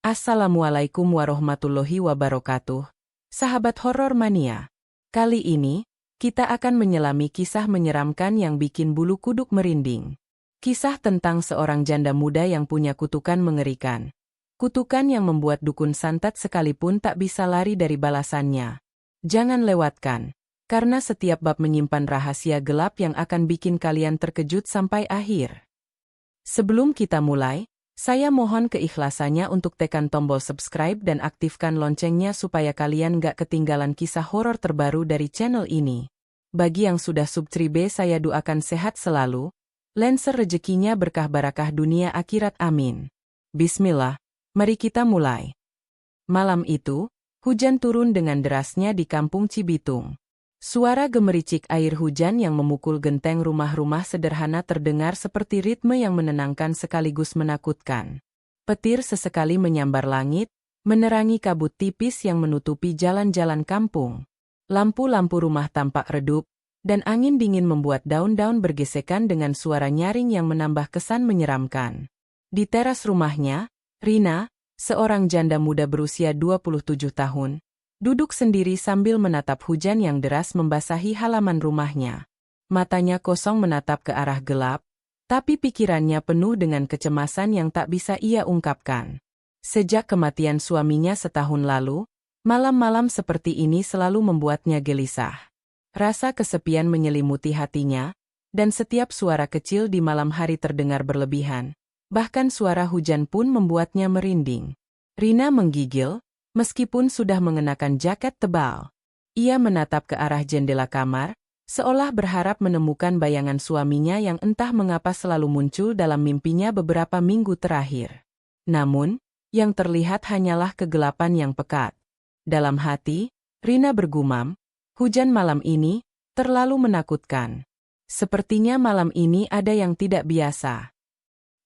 Assalamualaikum warahmatullahi wabarakatuh. Sahabat horor mania. Kali ini, kita akan menyelami kisah menyeramkan yang bikin bulu kuduk merinding. Kisah tentang seorang janda muda yang punya kutukan mengerikan. Kutukan yang membuat dukun santet sekalipun tak bisa lari dari balasannya. Jangan lewatkan, karena setiap bab menyimpan rahasia gelap yang akan bikin kalian terkejut sampai akhir. Sebelum kita mulai, saya mohon keikhlasannya untuk tekan tombol subscribe dan aktifkan loncengnya supaya kalian gak ketinggalan kisah horor terbaru dari channel ini. Bagi yang sudah subscribe saya doakan sehat selalu, lancar rezekinya berkah barakah dunia akhirat amin. Bismillah, mari kita mulai. Malam itu, hujan turun dengan derasnya di kampung Cibitung. Suara gemericik air hujan yang memukul genteng rumah-rumah sederhana terdengar seperti ritme yang menenangkan sekaligus menakutkan. Petir sesekali menyambar langit, menerangi kabut tipis yang menutupi jalan-jalan kampung. Lampu-lampu rumah tampak redup, dan angin dingin membuat daun-daun bergesekan dengan suara nyaring yang menambah kesan menyeramkan. Di teras rumahnya, Rina, seorang janda muda berusia 27 tahun, duduk sendiri sambil menatap hujan yang deras membasahi halaman rumahnya. Matanya kosong menatap ke arah gelap, tapi pikirannya penuh dengan kecemasan yang tak bisa ia ungkapkan. Sejak kematian suaminya setahun lalu, malam-malam seperti ini selalu membuatnya gelisah. Rasa kesepian menyelimuti hatinya, dan setiap suara kecil di malam hari terdengar berlebihan. Bahkan suara hujan pun membuatnya merinding. Rina menggigil, meskipun sudah mengenakan jaket tebal. Ia menatap ke arah jendela kamar, seolah berharap menemukan bayangan suaminya yang entah mengapa selalu muncul dalam mimpinya beberapa minggu terakhir. Namun, yang terlihat hanyalah kegelapan yang pekat. Dalam hati, Rina bergumam, hujan malam ini terlalu menakutkan. Sepertinya malam ini ada yang tidak biasa.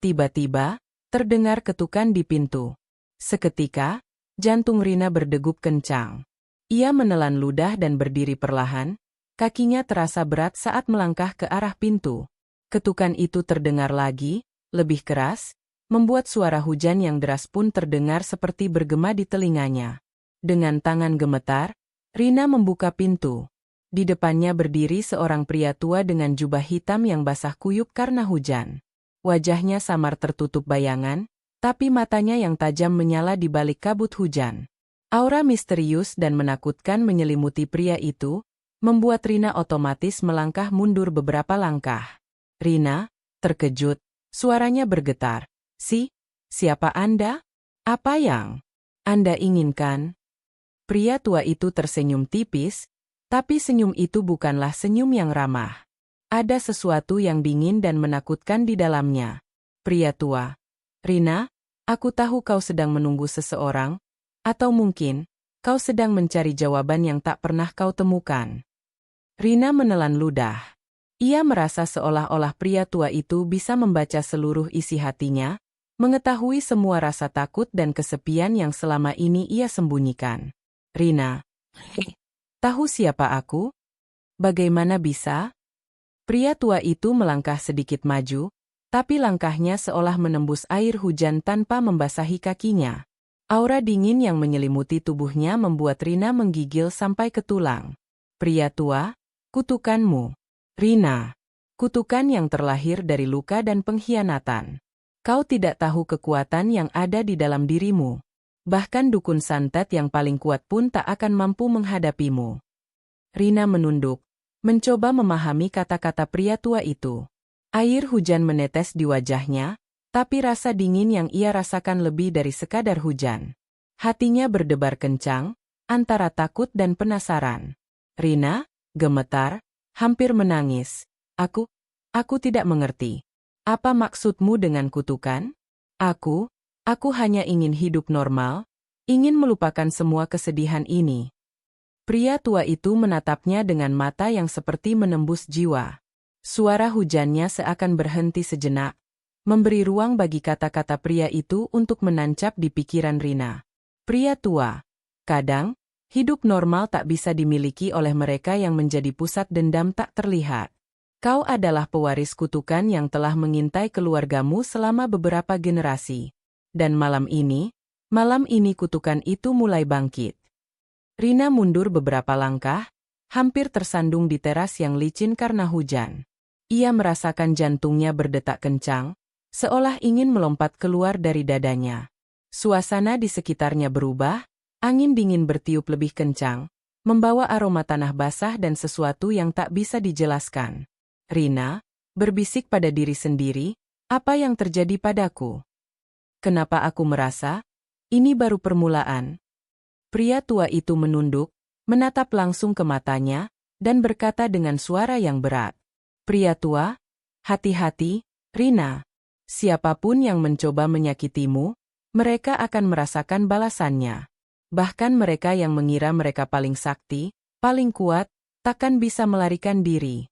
Tiba-tiba, terdengar ketukan di pintu. Seketika, jantung Rina berdegup kencang. Ia menelan ludah dan berdiri perlahan, kakinya terasa berat saat melangkah ke arah pintu. Ketukan itu terdengar lagi, lebih keras, membuat suara hujan yang deras pun terdengar seperti bergema di telinganya. Dengan tangan gemetar, Rina membuka pintu. Di depannya berdiri seorang pria tua dengan jubah hitam yang basah kuyup karena hujan. Wajahnya samar tertutup bayangan, tapi matanya yang tajam menyala di balik kabut hujan. Aura misterius dan menakutkan menyelimuti pria itu, membuat Rina otomatis melangkah mundur beberapa langkah. Rina, terkejut, suaranya bergetar. Siapa Anda? Apa yang Anda inginkan? Pria tua itu tersenyum tipis, tapi senyum itu bukanlah senyum yang ramah. Ada sesuatu yang dingin dan menakutkan di dalamnya. Pria tua, Rina, aku tahu kau sedang menunggu seseorang, atau mungkin, kau sedang mencari jawaban yang tak pernah kau temukan. Rina menelan ludah. Ia merasa seolah-olah pria tua itu bisa membaca seluruh isi hatinya, mengetahui semua rasa takut dan kesepian yang selama ini ia sembunyikan. Rina, tahu siapa aku? Bagaimana bisa? Pria tua itu melangkah sedikit maju, tapi langkahnya seolah menembus air hujan tanpa membasahi kakinya. Aura dingin yang menyelimuti tubuhnya membuat Rina menggigil sampai ke tulang. Pria tua, kutukanmu. Rina, kutukan yang terlahir dari luka dan pengkhianatan. Kau tidak tahu kekuatan yang ada di dalam dirimu. Bahkan dukun santet yang paling kuat pun tak akan mampu menghadapimu. Rina menunduk, mencoba memahami kata-kata pria tua itu. Air hujan menetes di wajahnya, tapi rasa dingin yang ia rasakan lebih dari sekadar hujan. Hatinya berdebar kencang, antara takut dan penasaran. Rina, gemetar, hampir menangis. Aku tidak mengerti. Apa maksudmu dengan kutukan? Aku hanya ingin hidup normal, ingin melupakan semua kesedihan ini. Pria tua itu menatapnya dengan mata yang seperti menembus jiwa. Suara hujannya seakan berhenti sejenak, memberi ruang bagi kata-kata pria itu untuk menancap di pikiran Rina. Pria tua, kadang, hidup normal tak bisa dimiliki oleh mereka yang menjadi pusat dendam tak terlihat. Kau adalah pewaris kutukan yang telah mengintai keluargamu selama beberapa generasi. Dan malam ini, Malam ini kutukan itu mulai bangkit. Rina mundur beberapa langkah, hampir tersandung di teras yang licin karena hujan. Ia merasakan jantungnya berdetak kencang, seolah ingin melompat keluar dari dadanya. Suasana di sekitarnya berubah, angin dingin bertiup lebih kencang, membawa aroma tanah basah dan sesuatu yang tak bisa dijelaskan. Rina berbisik pada diri sendiri, apa yang terjadi padaku? Kenapa aku merasa ini baru permulaan? Pria tua itu menunduk, menatap langsung ke matanya, dan berkata dengan suara yang berat. Pria tua, hati-hati, Rina. Siapapun yang mencoba menyakitimu, mereka akan merasakan balasannya. Bahkan mereka yang mengira mereka paling sakti, paling kuat, takkan bisa melarikan diri.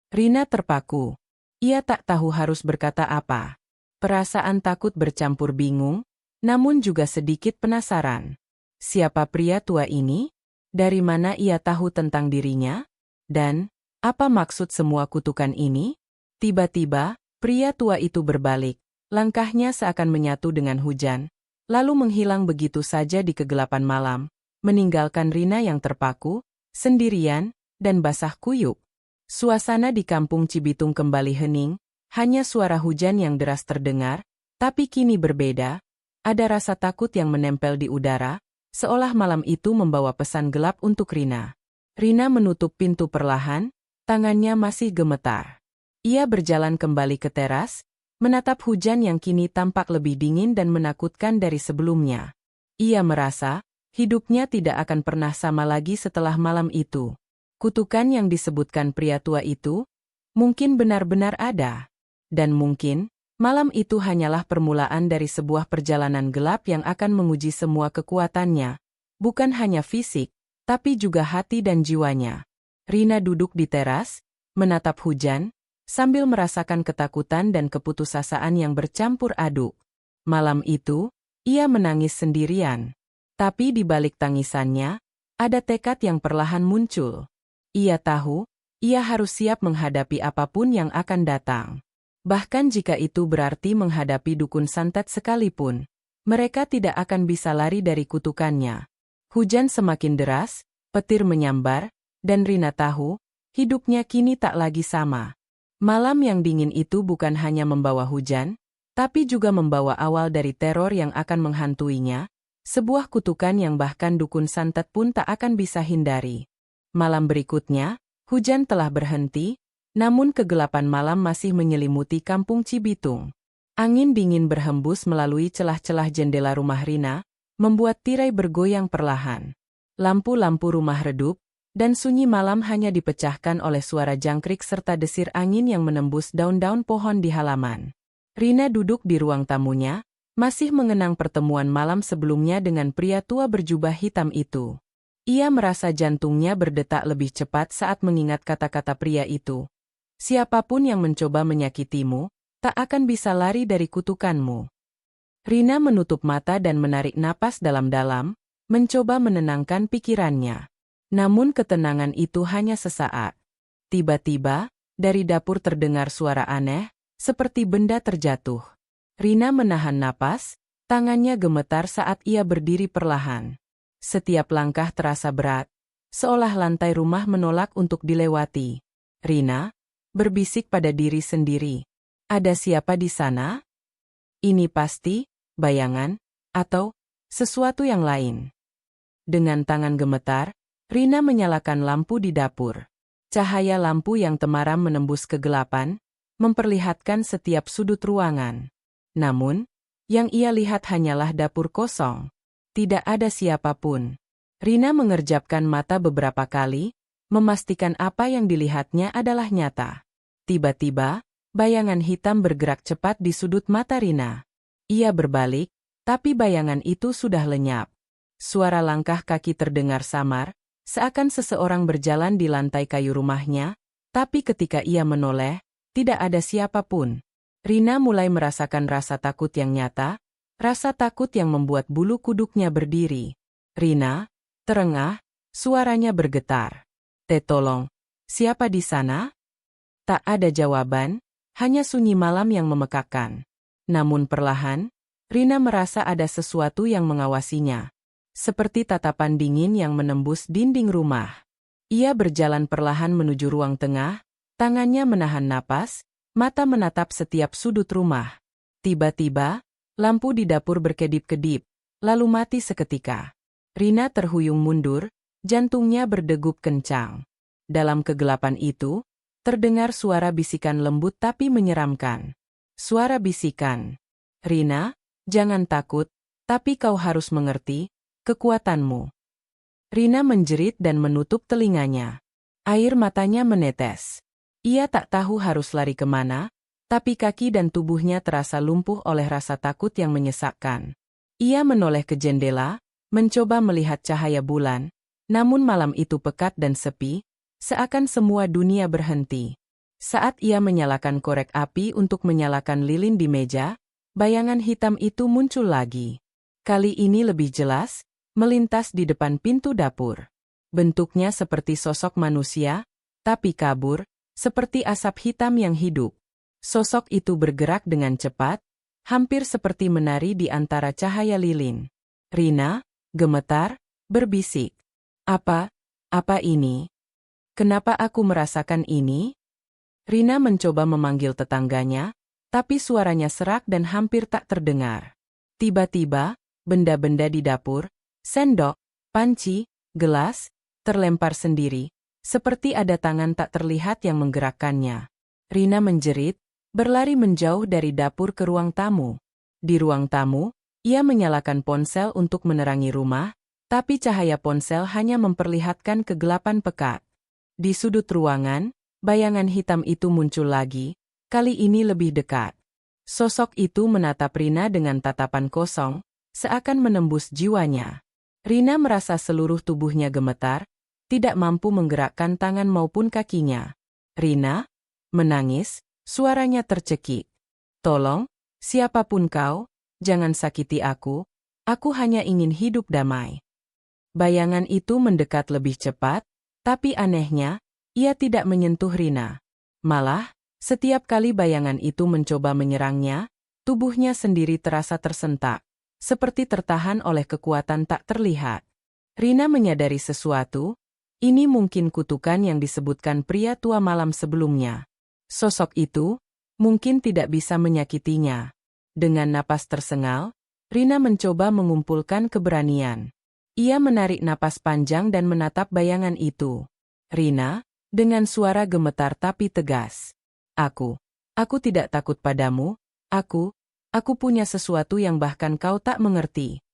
Rina terpaku. Ia tak tahu harus berkata apa. Perasaan takut bercampur bingung, namun juga sedikit penasaran. Siapa pria tua ini? Dari mana ia tahu tentang dirinya? Dan, apa maksud semua kutukan ini? Tiba-tiba, pria tua itu berbalik. Langkahnya seakan menyatu dengan hujan, lalu menghilang begitu saja di kegelapan malam, meninggalkan Rina yang terpaku, sendirian, dan basah kuyup. Suasana di kampung Cibitung kembali hening, hanya suara hujan yang deras terdengar, tapi kini berbeda. Ada rasa takut yang menempel di udara, seolah malam itu membawa pesan gelap untuk Rina. Rina menutup pintu perlahan, tangannya masih gemetar. Ia berjalan kembali ke teras, menatap hujan yang kini tampak lebih dingin dan menakutkan dari sebelumnya. Ia merasa, hidupnya tidak akan pernah sama lagi setelah malam itu. Kutukan yang disebutkan pria tua itu, mungkin benar-benar ada. Dan mungkin, malam itu hanyalah permulaan dari sebuah perjalanan gelap yang akan menguji semua kekuatannya, bukan hanya fisik, tapi juga hati dan jiwanya. Rina duduk di teras, menatap hujan, sambil merasakan ketakutan dan keputusasaan yang bercampur aduk. Malam itu, ia menangis sendirian. Tapi di balik tangisannya, ada tekad yang perlahan muncul. Ia tahu, ia harus siap menghadapi apapun yang akan datang. Bahkan jika itu berarti menghadapi dukun santet sekalipun, mereka tidak akan bisa lari dari kutukannya. Hujan semakin deras, petir menyambar, dan Rina tahu, hidupnya kini tak lagi sama. Malam yang dingin itu bukan hanya membawa hujan, tapi juga membawa awal dari teror yang akan menghantuinya, sebuah kutukan yang bahkan dukun santet pun tak akan bisa hindari. Malam berikutnya, hujan telah berhenti, namun kegelapan malam masih menyelimuti kampung Cibitung. Angin dingin berhembus melalui celah-celah jendela rumah Rina, membuat tirai bergoyang perlahan. Lampu-lampu rumah redup, dan sunyi malam hanya dipecahkan oleh suara jangkrik serta desir angin yang menembus daun-daun pohon di halaman. Rina duduk di ruang tamunya, masih mengenang pertemuan malam sebelumnya dengan pria tua berjubah hitam itu. Ia merasa jantungnya berdetak lebih cepat saat mengingat kata-kata pria itu. Siapapun yang mencoba menyakitimu, tak akan bisa lari dari kutukanmu. Rina menutup mata dan menarik napas dalam-dalam, mencoba menenangkan pikirannya. Namun ketenangan itu hanya sesaat. Tiba-tiba, dari dapur terdengar suara aneh, seperti benda terjatuh. Rina menahan napas, tangannya gemetar saat ia berdiri perlahan. Setiap langkah terasa berat, seolah lantai rumah menolak untuk dilewati. Rina berbisik pada diri sendiri. Ada siapa di sana? Ini pasti bayangan atau sesuatu yang lain. Dengan tangan gemetar, Rina menyalakan lampu di dapur. Cahaya lampu yang temaram menembus kegelapan, memperlihatkan setiap sudut ruangan. Namun, yang ia lihat hanyalah dapur kosong. Tidak ada siapapun. Rina mengerjapkan mata beberapa kali, memastikan apa yang dilihatnya adalah nyata. Tiba-tiba, bayangan hitam bergerak cepat di sudut mata Rina. Ia berbalik, tapi bayangan itu sudah lenyap. Suara langkah kaki terdengar samar, seakan seseorang berjalan di lantai kayu rumahnya, tapi ketika ia menoleh, tidak ada siapapun. Rina mulai merasakan rasa takut yang nyata, rasa takut yang membuat bulu kuduknya berdiri. Rina terengah, suaranya bergetar. Tolong, siapa di sana? Tak ada jawaban, hanya sunyi malam yang memekakkan. Namun perlahan, Rina merasa ada sesuatu yang mengawasinya. Seperti tatapan dingin yang menembus dinding rumah. Ia berjalan perlahan menuju ruang tengah, tangannya menahan napas, mata menatap setiap sudut rumah. Tiba-tiba, lampu di dapur berkedip-kedip, lalu mati seketika. Rina terhuyung mundur, jantungnya berdegup kencang. Dalam kegelapan itu, terdengar suara bisikan lembut tapi menyeramkan. Suara bisikan. Rina, jangan takut, tapi kau harus mengerti kekuatanmu. Rina menjerit dan menutup telinganya. Air matanya menetes. Ia tak tahu harus lari kemana, tapi kaki dan tubuhnya terasa lumpuh oleh rasa takut yang menyesakkan. Ia menoleh ke jendela, mencoba melihat cahaya bulan, namun malam itu pekat dan sepi, seakan semua dunia berhenti. Saat ia menyalakan korek api untuk menyalakan lilin di meja, bayangan hitam itu muncul lagi. Kali ini lebih jelas, melintas di depan pintu dapur. Bentuknya seperti sosok manusia, tapi kabur, seperti asap hitam yang hidup. Sosok itu bergerak dengan cepat, hampir seperti menari di antara cahaya lilin. Rina, gemetar, berbisik. Apa ini? Kenapa aku merasakan ini? Rina mencoba memanggil tetangganya, tapi suaranya serak dan hampir tak terdengar. Tiba-tiba, benda-benda di dapur, sendok, panci, gelas, terlempar sendiri, seperti ada tangan tak terlihat yang menggerakkannya. Rina menjerit, berlari menjauh dari dapur ke ruang tamu. Di ruang tamu, ia menyalakan ponsel untuk menerangi rumah, tapi cahaya ponsel hanya memperlihatkan kegelapan pekat. Di sudut ruangan, bayangan hitam itu muncul lagi, kali ini lebih dekat. Sosok itu menatap Rina dengan tatapan kosong, seakan menembus jiwanya. Rina merasa seluruh tubuhnya gemetar, tidak mampu menggerakkan tangan maupun kakinya. Rina menangis, suaranya tercekik. Tolong, siapapun kau, jangan sakiti aku hanya ingin hidup damai. Bayangan itu mendekat lebih cepat, tapi anehnya, ia tidak menyentuh Rina. Malah, setiap kali bayangan itu mencoba menyerangnya, tubuhnya sendiri terasa tersentak, seperti tertahan oleh kekuatan tak terlihat. Rina menyadari sesuatu, ini mungkin kutukan yang disebutkan pria tua malam sebelumnya. Sosok itu mungkin tidak bisa menyakitinya. Dengan napas tersengal, Rina mencoba mengumpulkan keberanian. Ia menarik napas panjang dan menatap bayangan itu. Rina, dengan suara gemetar tapi tegas. Aku tidak takut padamu, aku punya sesuatu yang bahkan kau tak mengerti.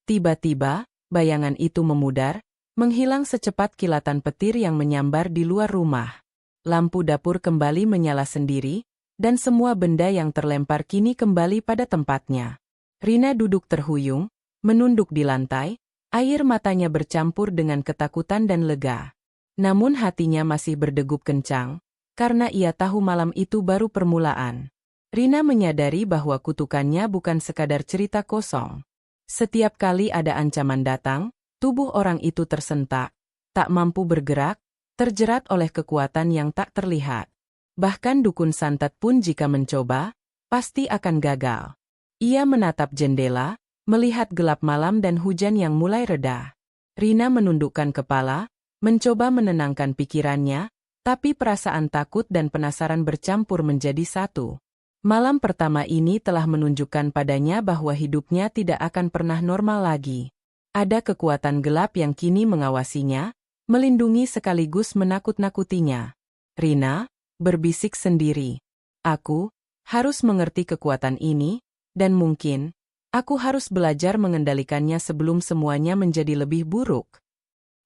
Tiba-tiba, bayangan itu memudar, menghilang secepat kilatan petir yang menyambar di luar rumah. Lampu dapur kembali menyala sendiri, dan semua benda yang terlempar kini kembali pada tempatnya. Rina duduk terhuyung, menunduk di lantai, air matanya bercampur dengan ketakutan dan lega. Namun hatinya masih berdegup kencang, karena ia tahu malam itu baru permulaan. Rina menyadari bahwa kutukannya bukan sekadar cerita kosong. Setiap kali ada ancaman datang, tubuh orang itu tersentak, tak mampu bergerak, terjerat oleh kekuatan yang tak terlihat. Bahkan dukun santet pun jika mencoba, pasti akan gagal. Ia menatap jendela, melihat gelap malam dan hujan yang mulai reda. Rina menundukkan kepala, mencoba menenangkan pikirannya, tapi perasaan takut dan penasaran bercampur menjadi satu. Malam pertama ini telah menunjukkan padanya bahwa hidupnya tidak akan pernah normal lagi. Ada kekuatan gelap yang kini mengawasinya, melindungi sekaligus menakut-nakutinya. Rina berbisik sendiri. Aku harus mengerti kekuatan ini, dan mungkin aku harus belajar mengendalikannya sebelum semuanya menjadi lebih buruk.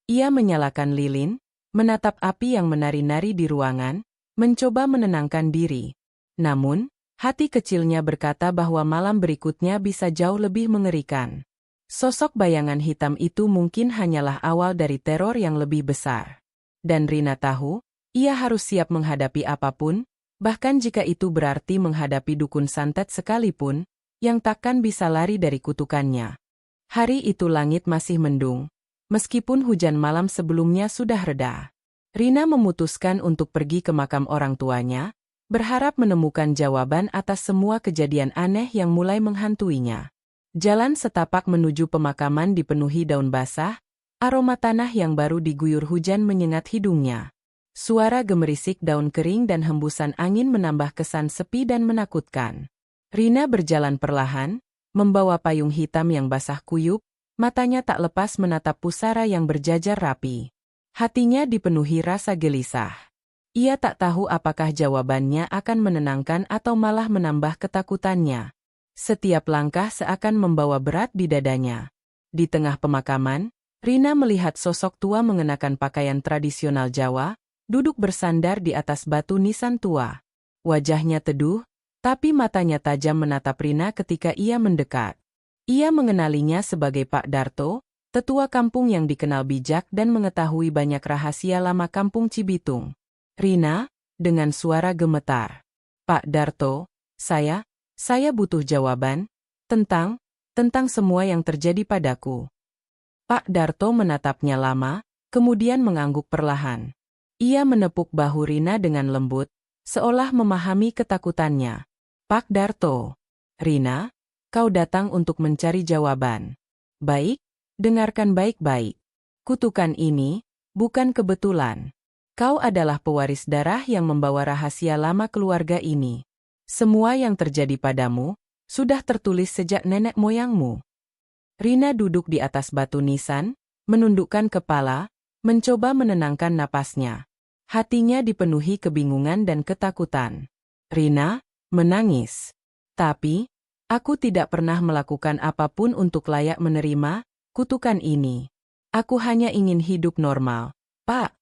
Ia menyalakan lilin, menatap api yang menari-nari di ruangan, mencoba menenangkan diri. Namun, hati kecilnya berkata bahwa malam berikutnya bisa jauh lebih mengerikan. Sosok bayangan hitam itu mungkin hanyalah awal dari teror yang lebih besar. Dan Rina tahu, ia harus siap menghadapi apapun, bahkan jika itu berarti menghadapi dukun santet sekalipun, yang takkan bisa lari dari kutukannya. Hari itu langit masih mendung, meskipun hujan malam sebelumnya sudah reda. Rina memutuskan untuk pergi ke makam orang tuanya, berharap menemukan jawaban atas semua kejadian aneh yang mulai menghantuinya. Jalan setapak menuju pemakaman dipenuhi daun basah, aroma tanah yang baru diguyur hujan menyengat hidungnya. Suara gemerisik daun kering dan hembusan angin menambah kesan sepi dan menakutkan. Rina berjalan perlahan, membawa payung hitam yang basah kuyup, matanya tak lepas menatap pusara yang berjajar rapi. Hatinya dipenuhi rasa gelisah. Ia tak tahu apakah jawabannya akan menenangkan atau malah menambah ketakutannya. Setiap langkah seakan membawa berat di dadanya. Di tengah pemakaman, Rina melihat sosok tua mengenakan pakaian tradisional Jawa, duduk bersandar di atas batu nisan tua. Wajahnya teduh, tapi matanya tajam menatap Rina ketika ia mendekat. Ia mengenalinya sebagai Pak Darto, tetua kampung yang dikenal bijak dan mengetahui banyak rahasia lama kampung Cibitung. Rina, dengan suara gemetar. Pak Darto, saya butuh jawaban, tentang semua yang terjadi padaku. Pak Darto menatapnya lama, kemudian mengangguk perlahan. Ia menepuk bahu Rina dengan lembut, seolah memahami ketakutannya. Pak Darto. Rina, kau datang untuk mencari jawaban. Baik, dengarkan baik-baik. Kutukan ini bukan kebetulan. Kau adalah pewaris darah yang membawa rahasia lama keluarga ini. Semua yang terjadi padamu sudah tertulis sejak nenek moyangmu. Rina duduk di atas batu nisan, menundukkan kepala, mencoba menenangkan napasnya. Hatinya dipenuhi kebingungan dan ketakutan. Rina menangis. Tapi, aku tidak pernah melakukan apapun untuk layak menerima kutukan ini. Aku hanya ingin hidup normal, Pak.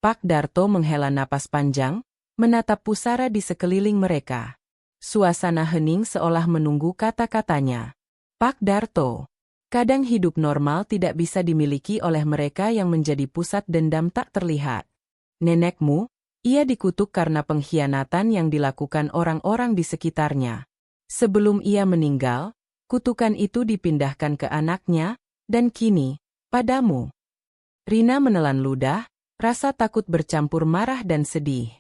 Pak Darto menghela napas panjang, menatap pusara di sekeliling mereka. Suasana hening seolah menunggu kata-katanya. Pak Darto, kadang hidup normal tidak bisa dimiliki oleh mereka yang menjadi pusat dendam tak terlihat. Nenekmu, ia dikutuk karena pengkhianatan yang dilakukan orang-orang di sekitarnya. Sebelum ia meninggal, kutukan itu dipindahkan ke anaknya, dan kini, padamu. Rina menelan ludah, rasa takut bercampur marah dan sedih.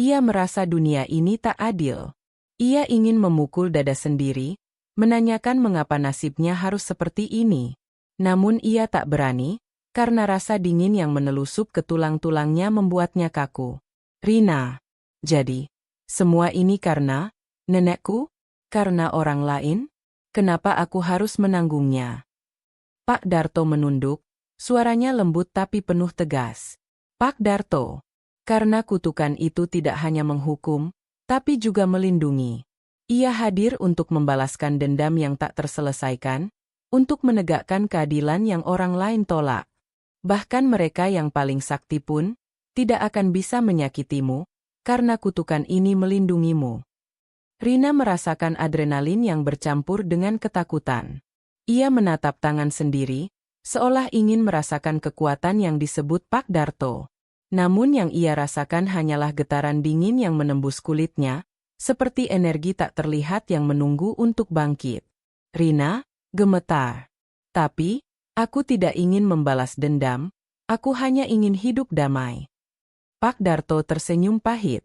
Ia merasa dunia ini tak adil. Ia ingin memukul dada sendiri, menanyakan mengapa nasibnya harus seperti ini. Namun ia tak berani, karena rasa dingin yang menelusup ke tulang-tulangnya membuatnya kaku. Rina, jadi, semua ini karena nenekku? Karena orang lain? Kenapa aku harus menanggungnya? Pak Darto menunduk, suaranya lembut tapi penuh tegas. Pak Darto, karena kutukan itu tidak hanya menghukum, tapi juga melindungi. Ia hadir untuk membalaskan dendam yang tak terselesaikan, untuk menegakkan keadilan yang orang lain tolak. Bahkan mereka yang paling sakti pun, tidak akan bisa menyakitimu, karena kutukan ini melindungimu. Rina merasakan adrenalin yang bercampur dengan ketakutan. Ia menatap tangan sendiri, seolah ingin merasakan kekuatan yang disebut Pak Darto. Namun yang ia rasakan hanyalah getaran dingin yang menembus kulitnya, seperti energi tak terlihat yang menunggu untuk bangkit. Rina gemetar. Tapi, aku tidak ingin membalas dendam, aku hanya ingin hidup damai. Pak Darto tersenyum pahit.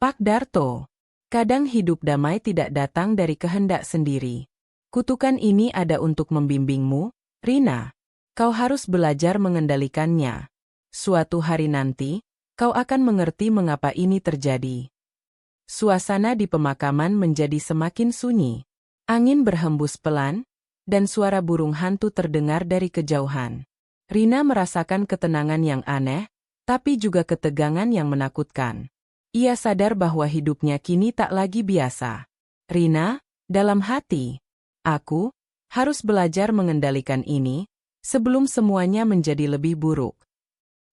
Pak Darto, kadang hidup damai tidak datang dari kehendak sendiri. Kutukan ini ada untuk membimbingmu, Rina. Kau harus belajar mengendalikannya. Suatu hari nanti, kau akan mengerti mengapa ini terjadi. Suasana di pemakaman menjadi semakin sunyi. Angin berhembus pelan, dan suara burung hantu terdengar dari kejauhan. Rina merasakan ketenangan yang aneh, tapi juga ketegangan yang menakutkan. Ia sadar bahwa hidupnya kini tak lagi biasa. Rina, dalam hati, aku harus belajar mengendalikan ini, sebelum semuanya menjadi lebih buruk.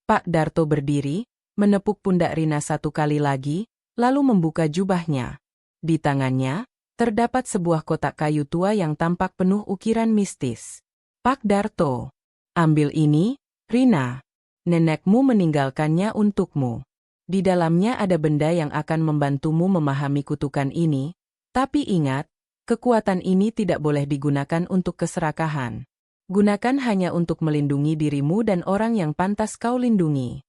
Pak Darto berdiri, menepuk pundak Rina satu kali lagi, lalu membuka jubahnya. Di tangannya, terdapat sebuah kotak kayu tua yang tampak penuh ukiran mistis. Pak Darto, ambil ini, Rina. Nenekmu meninggalkannya untukmu. Di dalamnya ada benda yang akan membantumu memahami kutukan ini, tapi ingat, kekuatan ini tidak boleh digunakan untuk keserakahan. Gunakan hanya untuk melindungi dirimu dan orang yang pantas kau lindungi.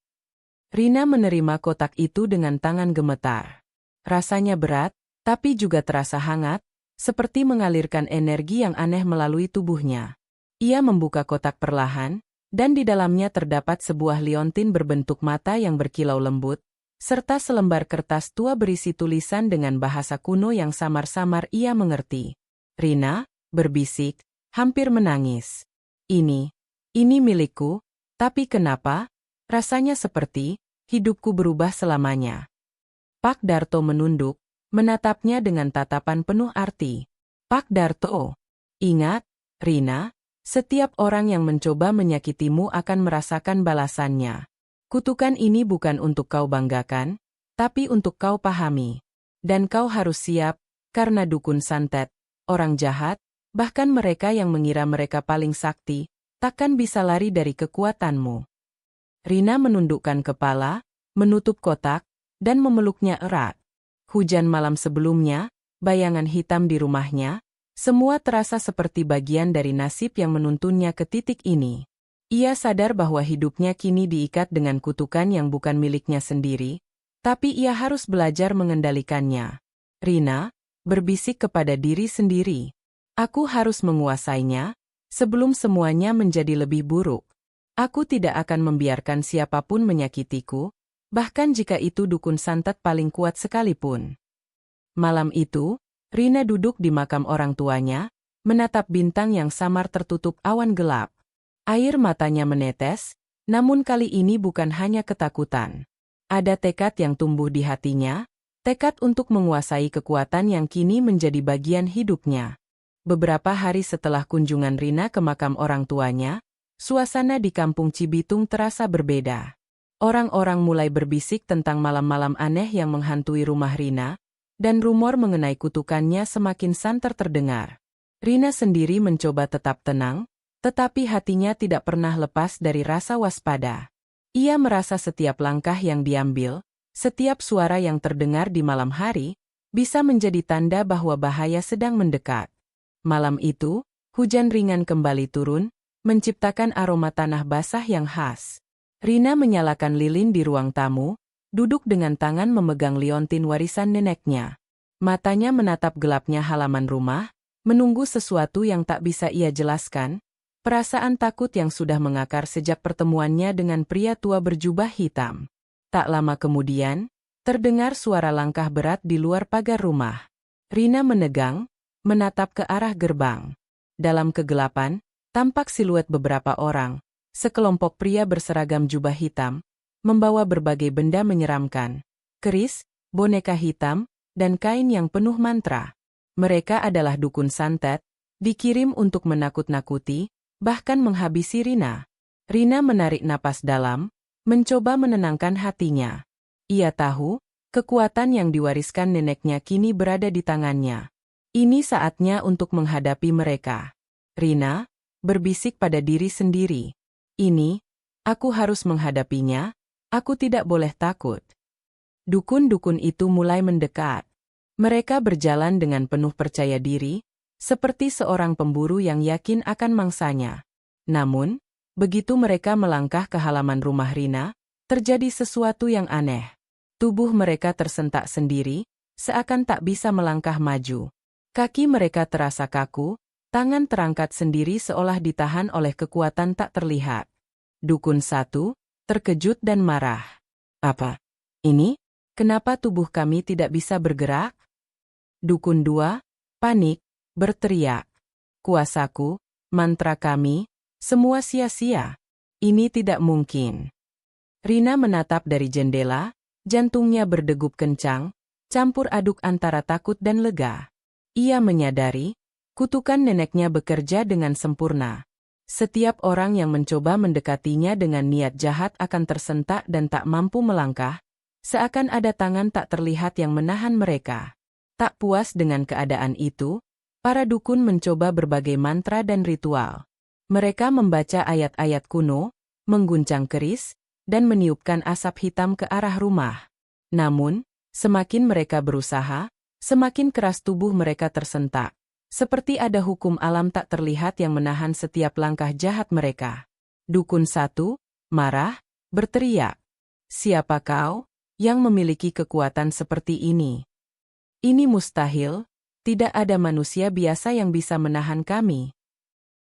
Rina menerima kotak itu dengan tangan gemetar. Rasanya berat, tapi juga terasa hangat, seperti mengalirkan energi yang aneh melalui tubuhnya. Ia membuka kotak perlahan, dan di dalamnya terdapat sebuah liontin berbentuk mata yang berkilau lembut, serta selembar kertas tua berisi tulisan dengan bahasa kuno yang samar-samar ia mengerti. Rina berbisik, hampir menangis. Ini milikku, tapi kenapa? Rasanya seperti hidupku berubah selamanya. Pak Darto menunduk, menatapnya dengan tatapan penuh arti. Pak Darto, ingat, Rina, setiap orang yang mencoba menyakitimu akan merasakan balasannya. Kutukan ini bukan untuk kau banggakan, tapi untuk kau pahami. Dan kau harus siap, karena dukun santet, orang jahat, bahkan mereka yang mengira mereka paling sakti, takkan bisa lari dari kekuatanmu. Rina menundukkan kepala, menutup kotak, dan memeluknya erat. Hujan malam sebelumnya, bayangan hitam di rumahnya, semua terasa seperti bagian dari nasib yang menuntunnya ke titik ini. Ia sadar bahwa hidupnya kini diikat dengan kutukan yang bukan miliknya sendiri, tapi ia harus belajar mengendalikannya. Rina berbisik kepada diri sendiri. Aku harus menguasainya, sebelum semuanya menjadi lebih buruk. Aku tidak akan membiarkan siapapun menyakitiku, bahkan jika itu dukun santet paling kuat sekalipun. Malam itu, Rina duduk di makam orang tuanya, menatap bintang yang samar tertutup awan gelap. Air matanya menetes, namun kali ini bukan hanya ketakutan. Ada tekad yang tumbuh di hatinya, tekad untuk menguasai kekuatan yang kini menjadi bagian hidupnya. Beberapa hari setelah kunjungan Rina ke makam orang tuanya, suasana di kampung Cibitung terasa berbeda. Orang-orang mulai berbisik tentang malam-malam aneh yang menghantui rumah Rina, dan rumor mengenai kutukannya semakin santer terdengar. Rina sendiri mencoba tetap tenang, tetapi hatinya tidak pernah lepas dari rasa waspada. Ia merasa setiap langkah yang diambil, setiap suara yang terdengar di malam hari, bisa menjadi tanda bahwa bahaya sedang mendekat. Malam itu, hujan ringan kembali turun, menciptakan aroma tanah basah yang khas. Rina menyalakan lilin di ruang tamu, duduk dengan tangan memegang liontin warisan neneknya. Matanya menatap gelapnya halaman rumah, menunggu sesuatu yang tak bisa ia jelaskan, perasaan takut yang sudah mengakar sejak pertemuannya dengan pria tua berjubah hitam. Tak lama kemudian, terdengar suara langkah berat di luar pagar rumah. Rina menegang, menatap ke arah gerbang. Dalam kegelapan, tampak siluet beberapa orang, sekelompok pria berseragam jubah hitam, membawa berbagai benda menyeramkan, keris, boneka hitam, dan kain yang penuh mantra. Mereka adalah dukun santet, dikirim untuk menakut-nakuti, bahkan menghabisi Rina. Rina menarik napas dalam, mencoba menenangkan hatinya. Ia tahu, kekuatan yang diwariskan neneknya kini berada di tangannya. Ini saatnya untuk menghadapi mereka. Rina berbisik pada diri sendiri. Aku harus menghadapinya, aku tidak boleh takut. Dukun-dukun itu mulai mendekat. Mereka berjalan dengan penuh percaya diri, seperti seorang pemburu yang yakin akan mangsanya. Namun, begitu mereka melangkah ke halaman rumah Rina, terjadi sesuatu yang aneh. Tubuh mereka tersentak sendiri, seakan tak bisa melangkah maju. Kaki mereka terasa kaku, tangan terangkat sendiri seolah ditahan oleh kekuatan tak terlihat. Dukun satu terkejut dan marah. Apa ini? Kenapa tubuh kami tidak bisa bergerak? Dukun dua panik, berteriak. Kuasaku, mantra kami, semua sia-sia. Ini tidak mungkin. Rina menatap dari jendela, jantungnya berdegup kencang, campur aduk antara takut dan lega. Ia menyadari, kutukan neneknya bekerja dengan sempurna. Setiap orang yang mencoba mendekatinya dengan niat jahat akan tersentak dan tak mampu melangkah, seakan ada tangan tak terlihat yang menahan mereka. Tak puas dengan keadaan itu, para dukun mencoba berbagai mantra dan ritual. Mereka membaca ayat-ayat kuno, mengguncang keris, dan meniupkan asap hitam ke arah rumah. Namun, semakin mereka berusaha, semakin keras tubuh mereka tersentak. Seperti ada hukum alam tak terlihat yang menahan setiap langkah jahat mereka. Dukun satu marah, berteriak. Siapa kau, yang memiliki kekuatan seperti ini? Ini mustahil, tidak ada manusia biasa yang bisa menahan kami.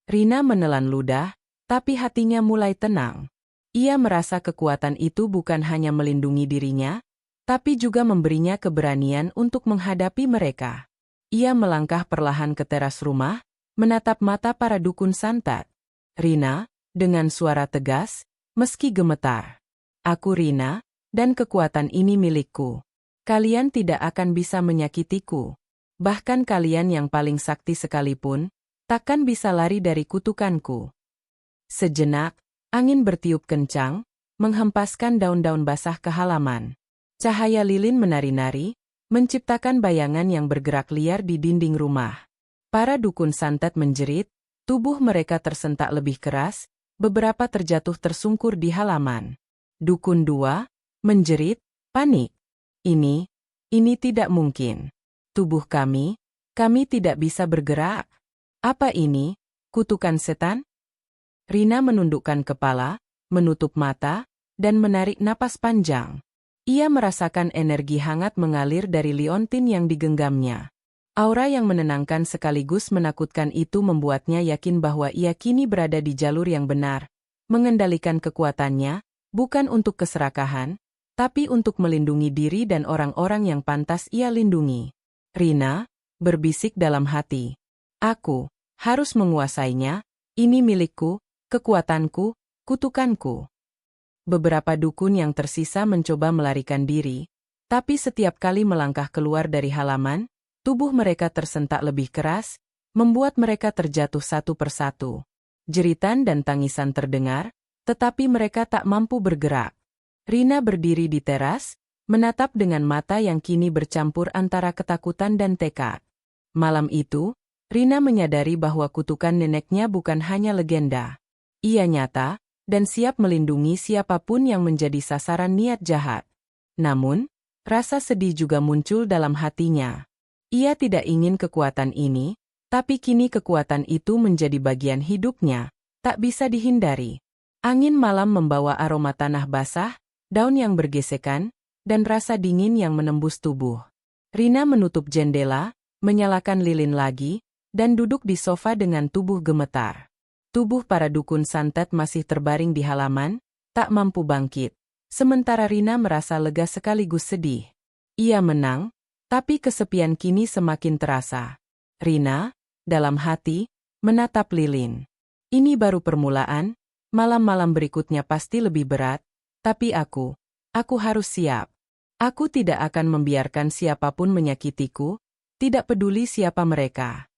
Rina menelan ludah, tapi hatinya mulai tenang. Ia merasa kekuatan itu bukan hanya melindungi dirinya, tapi juga memberinya keberanian untuk menghadapi mereka. Ia melangkah perlahan ke teras rumah, menatap mata para dukun santet. Rina, dengan suara tegas, meski gemetar. Aku Rina, dan kekuatan ini milikku. Kalian tidak akan bisa menyakitiku. Bahkan kalian yang paling sakti sekalipun, takkan bisa lari dari kutukanku. Sejenak, angin bertiup kencang, menghempaskan daun-daun basah ke halaman. Cahaya lilin menari-nari, menciptakan bayangan yang bergerak liar di dinding rumah. Para dukun santet menjerit, tubuh mereka tersentak lebih keras, beberapa terjatuh tersungkur di halaman. Dukun 2 menjerit, panik. Ini tidak mungkin. Tubuh kami tidak bisa bergerak. Apa ini, kutukan setan? Rina menundukkan kepala, menutup mata, dan menarik napas panjang. Ia merasakan energi hangat mengalir dari liontin yang digenggamnya. Aura yang menenangkan sekaligus menakutkan itu membuatnya yakin bahwa ia kini berada di jalur yang benar, mengendalikan kekuatannya, bukan untuk keserakahan, tapi untuk melindungi diri dan orang-orang yang pantas ia lindungi. Rina berbisik dalam hati. Aku harus menguasainya, ini milikku, kekuatanku, kutukanku. Beberapa dukun yang tersisa mencoba melarikan diri, tapi setiap kali melangkah keluar dari halaman, tubuh mereka tersentak lebih keras, membuat mereka terjatuh satu persatu. Jeritan dan tangisan terdengar, tetapi mereka tak mampu bergerak. Rina berdiri di teras, menatap dengan mata yang kini bercampur antara ketakutan dan tekad. Malam itu, Rina menyadari bahwa kutukan neneknya bukan hanya legenda. Ia nyata, dan siap melindungi siapapun yang menjadi sasaran niat jahat. Namun, rasa sedih juga muncul dalam hatinya. Ia tidak ingin kekuatan ini, tapi kini kekuatan itu menjadi bagian hidupnya, tak bisa dihindari. Angin malam membawa aroma tanah basah, daun yang bergesekan, dan rasa dingin yang menembus tubuh. Rina menutup jendela, menyalakan lilin lagi, dan duduk di sofa dengan tubuh gemetar. Tubuh para dukun santet masih terbaring di halaman, tak mampu bangkit. Sementara Rina merasa lega sekaligus sedih. Ia menang, tapi kesepian kini semakin terasa. Rina, dalam hati, menatap lilin. Ini baru permulaan, malam-malam berikutnya pasti lebih berat, tapi aku harus siap. Aku tidak akan membiarkan siapapun menyakitiku, tidak peduli siapa mereka.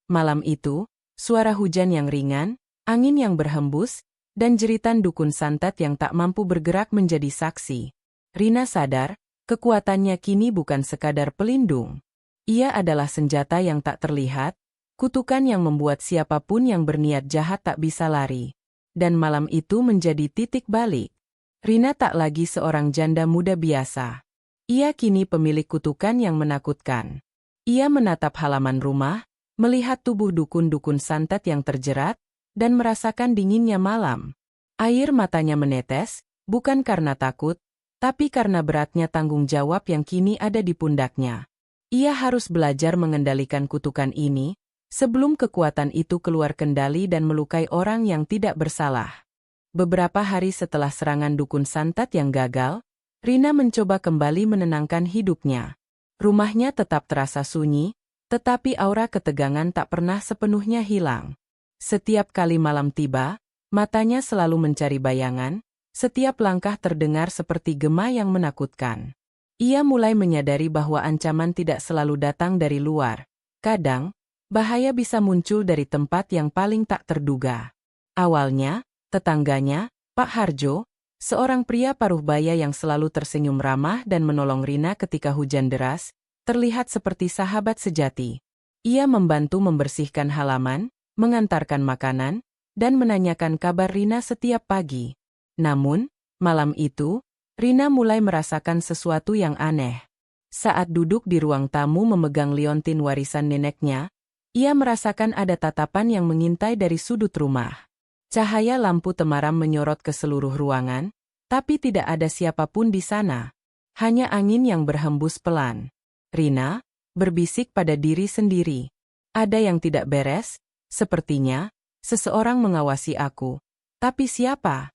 Malam itu, suara hujan yang ringan, angin yang berhembus, dan jeritan dukun santet yang tak mampu bergerak menjadi saksi. Rina sadar, kekuatannya kini bukan sekadar pelindung. Ia adalah senjata yang tak terlihat, kutukan yang membuat siapapun yang berniat jahat tak bisa lari. Dan malam itu menjadi titik balik. Rina tak lagi seorang janda muda biasa. Ia kini pemilik kutukan yang menakutkan. Ia menatap halaman rumah, melihat tubuh dukun-dukun santet yang terjerat, dan merasakan dinginnya malam. Air matanya menetes, bukan karena takut, tapi karena beratnya tanggung jawab yang kini ada di pundaknya. Ia harus belajar mengendalikan kutukan ini, sebelum kekuatan itu keluar kendali dan melukai orang yang tidak bersalah. Beberapa hari setelah serangan dukun santet yang gagal, Rina mencoba kembali menenangkan hidupnya. Rumahnya tetap terasa sunyi, tetapi aura ketegangan tak pernah sepenuhnya hilang. Setiap kali malam tiba, matanya selalu mencari bayangan, setiap langkah terdengar seperti gema yang menakutkan. Ia mulai menyadari bahwa ancaman tidak selalu datang dari luar. Kadang, bahaya bisa muncul dari tempat yang paling tak terduga. Awalnya, tetangganya, Pak Harjo, seorang pria paruh baya yang selalu tersenyum ramah dan menolong Rina ketika hujan deras, terlihat seperti sahabat sejati. Ia membantu membersihkan halaman, mengantarkan makanan, dan menanyakan kabar Rina setiap pagi. Namun, malam itu, Rina mulai merasakan sesuatu yang aneh. Saat duduk di ruang tamu memegang liontin warisan neneknya, ia merasakan ada tatapan yang mengintai dari sudut rumah. Cahaya lampu temaram menyorot ke seluruh ruangan, tapi tidak ada siapapun di sana. Hanya angin yang berhembus pelan. Rina berbisik pada diri sendiri. Ada yang tidak beres, sepertinya, seseorang mengawasi aku. Tapi siapa?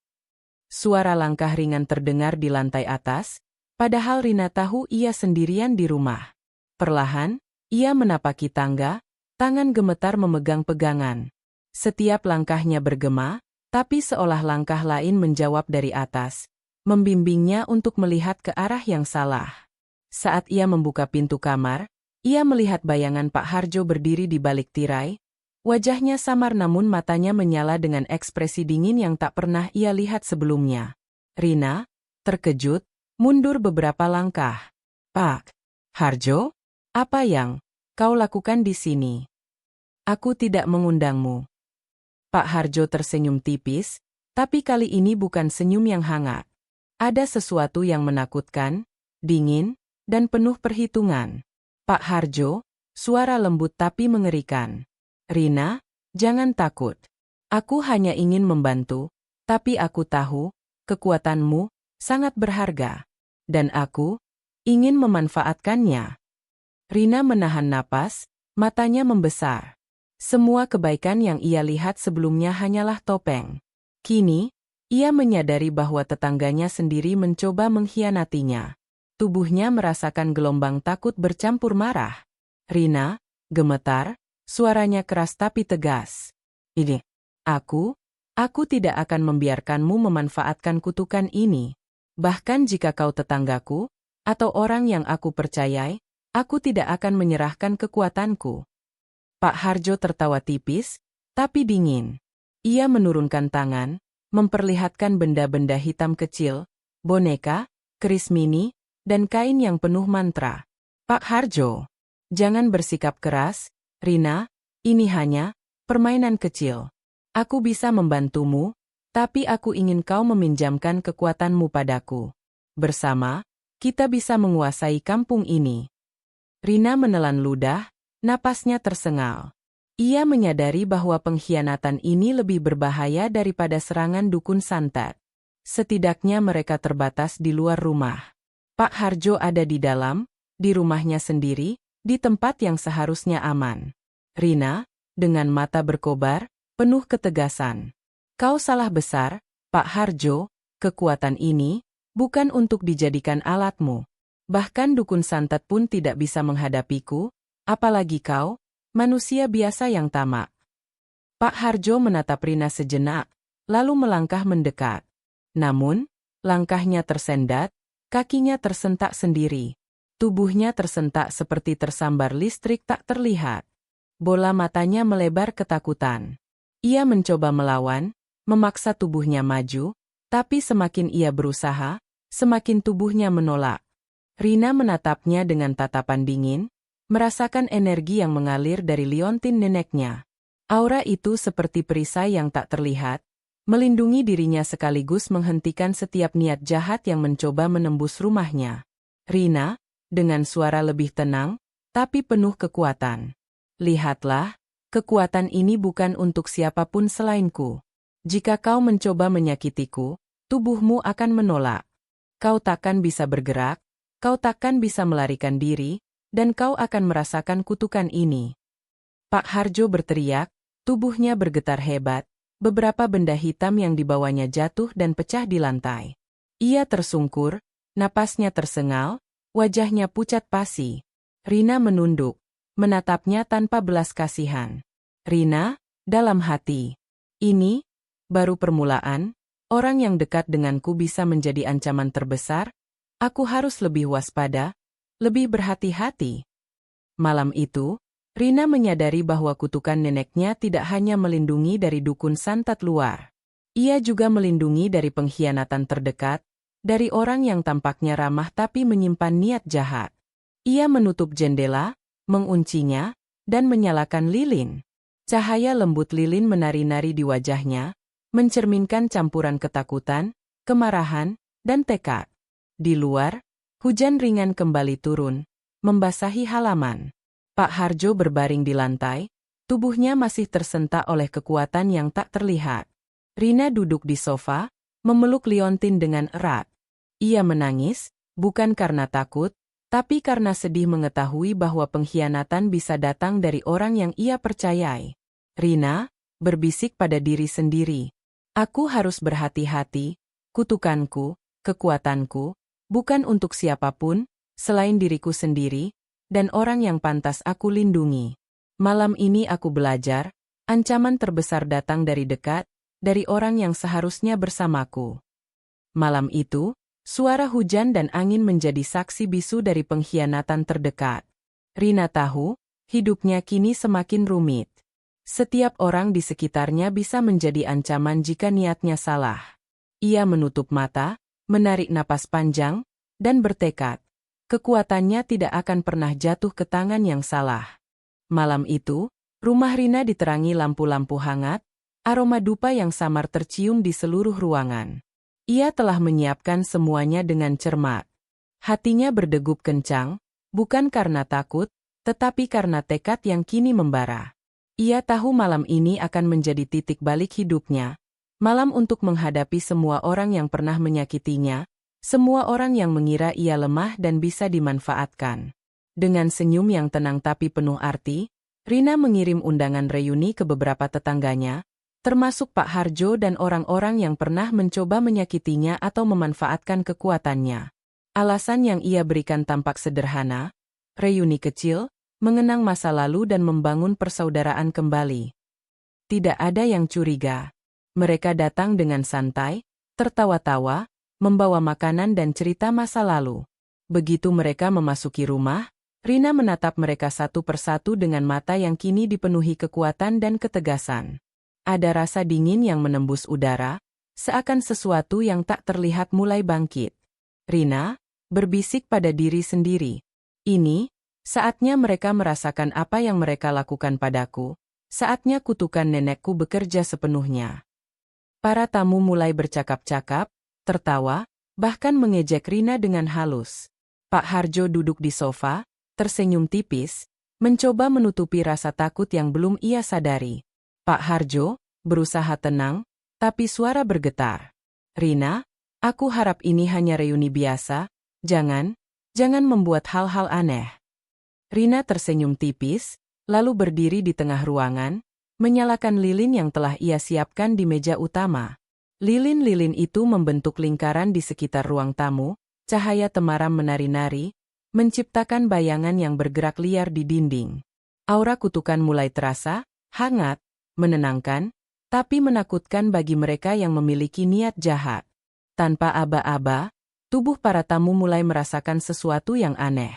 Suara langkah ringan terdengar di lantai atas, padahal Rina tahu ia sendirian di rumah. Perlahan, ia menapaki tangga, tangan gemetar memegang pegangan. Setiap langkahnya bergema, tapi seolah langkah lain menjawab dari atas, membimbingnya untuk melihat ke arah yang salah. Saat ia membuka pintu kamar, ia melihat bayangan Pak Harjo berdiri di balik tirai. Wajahnya samar namun matanya menyala dengan ekspresi dingin yang tak pernah ia lihat sebelumnya. Rina, terkejut, mundur beberapa langkah. "Pak Harjo, apa yang kau lakukan di sini? Aku tidak mengundangmu." Pak Harjo tersenyum tipis, tapi kali ini bukan senyum yang hangat. Ada sesuatu yang menakutkan, dingin, dan penuh perhitungan. "Pak Harjo," suara lembut tapi mengerikan. "Rina, jangan takut. Aku hanya ingin membantu, tapi aku tahu, kekuatanmu sangat berharga. Dan aku ingin memanfaatkannya." Rina menahan napas, matanya membesar. Semua kebaikan yang ia lihat sebelumnya hanyalah topeng. Kini, ia menyadari bahwa tetangganya sendiri mencoba mengkhianatinya. Tubuhnya merasakan gelombang takut bercampur marah. Rina gemetar, suaranya keras tapi tegas. Aku tidak akan membiarkanmu memanfaatkan kutukan ini. Bahkan jika kau tetanggaku, atau orang yang aku percayai, aku tidak akan menyerahkan kekuatanku." Pak Harjo tertawa tipis, tapi dingin. Ia menurunkan tangan, memperlihatkan benda-benda hitam kecil, boneka, keris mini, dan kain yang penuh mantra. "Pak Harjo, jangan bersikap keras, Rina, ini hanya permainan kecil. Aku bisa membantumu, tapi aku ingin kau meminjamkan kekuatanmu padaku. Bersama, kita bisa menguasai kampung ini." Rina menelan ludah, napasnya tersengal. Ia menyadari bahwa pengkhianatan ini lebih berbahaya daripada serangan dukun santet. Setidaknya mereka terbatas di luar rumah. Pak Harjo ada di dalam, di rumahnya sendiri, di tempat yang seharusnya aman. Rina, dengan mata berkobar, penuh ketegasan. "Kau salah besar, Pak Harjo, kekuatan ini bukan untuk dijadikan alatmu. Bahkan dukun santet pun tidak bisa menghadapiku, apalagi kau, manusia biasa yang tamak." Pak Harjo menatap Rina sejenak, lalu melangkah mendekat. Namun, langkahnya tersendat, kakinya tersentak sendiri. Tubuhnya tersentak seperti tersambar listrik tak terlihat. Bola matanya melebar ketakutan. Ia mencoba melawan, memaksa tubuhnya maju, tapi semakin ia berusaha, semakin tubuhnya menolak. Rina menatapnya dengan tatapan dingin, merasakan energi yang mengalir dari liontin neneknya. Aura itu seperti perisai yang tak terlihat, melindungi dirinya sekaligus menghentikan setiap niat jahat yang mencoba menembus rumahnya. Rina, dengan suara lebih tenang, tapi penuh kekuatan. "Lihatlah, kekuatan ini bukan untuk siapapun selainku. Jika kau mencoba menyakitiku, tubuhmu akan menolak. Kau takkan bisa bergerak, kau takkan bisa melarikan diri, dan kau akan merasakan kutukan ini." Pak Harjo berteriak, tubuhnya bergetar hebat, beberapa benda hitam yang dibawanya jatuh dan pecah di lantai. Ia tersungkur, napasnya tersengal, wajahnya pucat pasi. Rina menunduk, menatapnya tanpa belas kasihan. Rina, dalam hati, "Ini baru permulaan, orang yang dekat denganku bisa menjadi ancaman terbesar, aku harus lebih waspada, lebih berhati-hati." Malam itu, Rina menyadari bahwa kutukan neneknya tidak hanya melindungi dari dukun santet luar. Ia juga melindungi dari pengkhianatan terdekat, dari orang yang tampaknya ramah tapi menyimpan niat jahat. Ia menutup jendela, menguncinya, dan menyalakan lilin. Cahaya lembut lilin menari-nari di wajahnya, mencerminkan campuran ketakutan, kemarahan, dan tekad. Di luar, hujan ringan kembali turun, membasahi halaman. Pak Harjo berbaring di lantai, tubuhnya masih tersentak oleh kekuatan yang tak terlihat. Rina duduk di sofa, memeluk liontin dengan erat. Ia menangis, bukan karena takut, tapi karena sedih mengetahui bahwa pengkhianatan bisa datang dari orang yang ia percayai. Rina berbisik pada diri sendiri. Aku harus berhati-hati, kutukanku, kekuatanku, bukan untuk siapapun, selain diriku sendiri, dan orang yang pantas aku lindungi. Malam ini aku belajar, ancaman terbesar datang dari dekat, dari orang yang seharusnya bersamaku. Malam itu, suara hujan dan angin menjadi saksi bisu dari pengkhianatan terdekat. Rina tahu, hidupnya kini semakin rumit. Setiap orang di sekitarnya bisa menjadi ancaman jika niatnya salah. Ia menutup mata, menarik napas panjang, dan bertekad. Kekuatannya tidak akan pernah jatuh ke tangan yang salah. Malam itu, rumah Rina diterangi lampu-lampu hangat, aroma dupa yang samar tercium di seluruh ruangan. Ia telah menyiapkan semuanya dengan cermat. Hatinya berdegup kencang, bukan karena takut, tetapi karena tekad yang kini membara. Ia tahu malam ini akan menjadi titik balik hidupnya, malam untuk menghadapi semua orang yang pernah menyakitinya, semua orang yang mengira ia lemah dan bisa dimanfaatkan. Dengan senyum yang tenang tapi penuh arti, Rina mengirim undangan reuni ke beberapa tetangganya, termasuk Pak Harjo dan orang-orang yang pernah mencoba menyakitinya atau memanfaatkan kekuatannya. Alasan yang ia berikan tampak sederhana, reuni kecil, mengenang masa lalu dan membangun persaudaraan kembali. Tidak ada yang curiga. Mereka datang dengan santai, tertawa-tawa, membawa makanan dan cerita masa lalu. Begitu mereka memasuki rumah, Rina menatap mereka satu persatu dengan mata yang kini dipenuhi kekuatan dan ketegasan. Ada rasa dingin yang menembus udara, seakan sesuatu yang tak terlihat mulai bangkit. Rina berbisik pada diri sendiri. Ini, saatnya mereka merasakan apa yang mereka lakukan padaku, saatnya kutukan nenekku bekerja sepenuhnya. Para tamu mulai bercakap-cakap, tertawa, bahkan mengejek Rina dengan halus. Pak Harjo duduk di sofa, tersenyum tipis, mencoba menutupi rasa takut yang belum ia sadari. Pak Harjo berusaha tenang, tapi suara bergetar. Rina, aku harap ini hanya reuni biasa, jangan membuat hal-hal aneh. Rina tersenyum tipis, lalu berdiri di tengah ruangan, menyalakan lilin yang telah ia siapkan di meja utama. Lilin-lilin itu membentuk lingkaran di sekitar ruang tamu, cahaya temaram menari-nari, menciptakan bayangan yang bergerak liar di dinding. Aura kutukan mulai terasa, hangat, menenangkan, tapi menakutkan bagi mereka yang memiliki niat jahat. Tanpa aba-aba, tubuh para tamu mulai merasakan sesuatu yang aneh.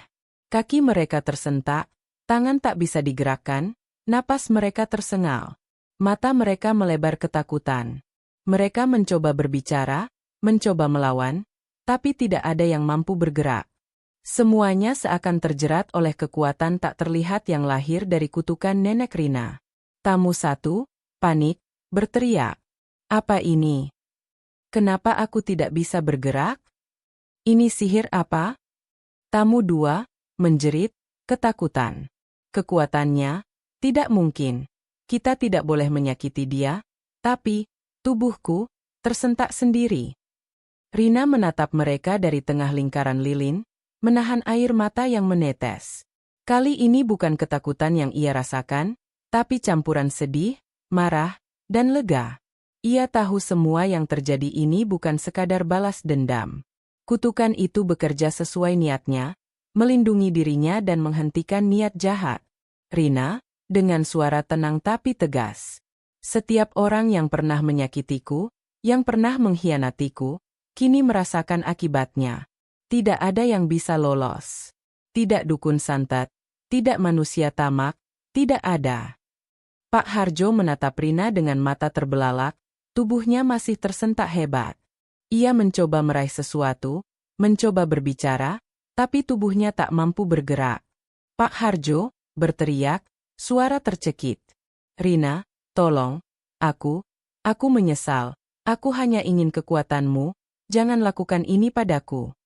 Kaki mereka tersentak, tangan tak bisa digerakkan, napas mereka tersengal. Mata mereka melebar ketakutan. Mereka mencoba berbicara, mencoba melawan, tapi tidak ada yang mampu bergerak. Semuanya seakan terjerat oleh kekuatan tak terlihat yang lahir dari kutukan nenek Rina. Tamu satu, panik, berteriak. Apa ini? Kenapa aku tidak bisa bergerak? Ini sihir apa? Tamu dua, menjerit, ketakutan. Kekuatannya, tidak mungkin. Kita tidak boleh menyakiti dia, tapi, tubuhku, tersentak sendiri. Rina menatap mereka dari tengah lingkaran lilin, menahan air mata yang menetes. Kali ini bukan ketakutan yang ia rasakan, tapi campuran sedih, marah, dan lega. Ia tahu semua yang terjadi ini bukan sekadar balas dendam. Kutukan itu bekerja sesuai niatnya, melindungi dirinya dan menghentikan niat jahat. Rina, dengan suara tenang tapi tegas. Setiap orang yang pernah menyakitiku, yang pernah mengkhianatiku, kini merasakan akibatnya. Tidak ada yang bisa lolos. Tidak dukun santet, tidak manusia tamak, tidak ada. Pak Harjo menatap Rina dengan mata terbelalak, tubuhnya masih tersentak hebat. Ia mencoba meraih sesuatu, mencoba berbicara, tapi tubuhnya tak mampu bergerak. Pak Harjo berteriak, suara tercekik. Rina, tolong, aku menyesal, aku hanya ingin kekuatanmu, jangan lakukan ini padaku.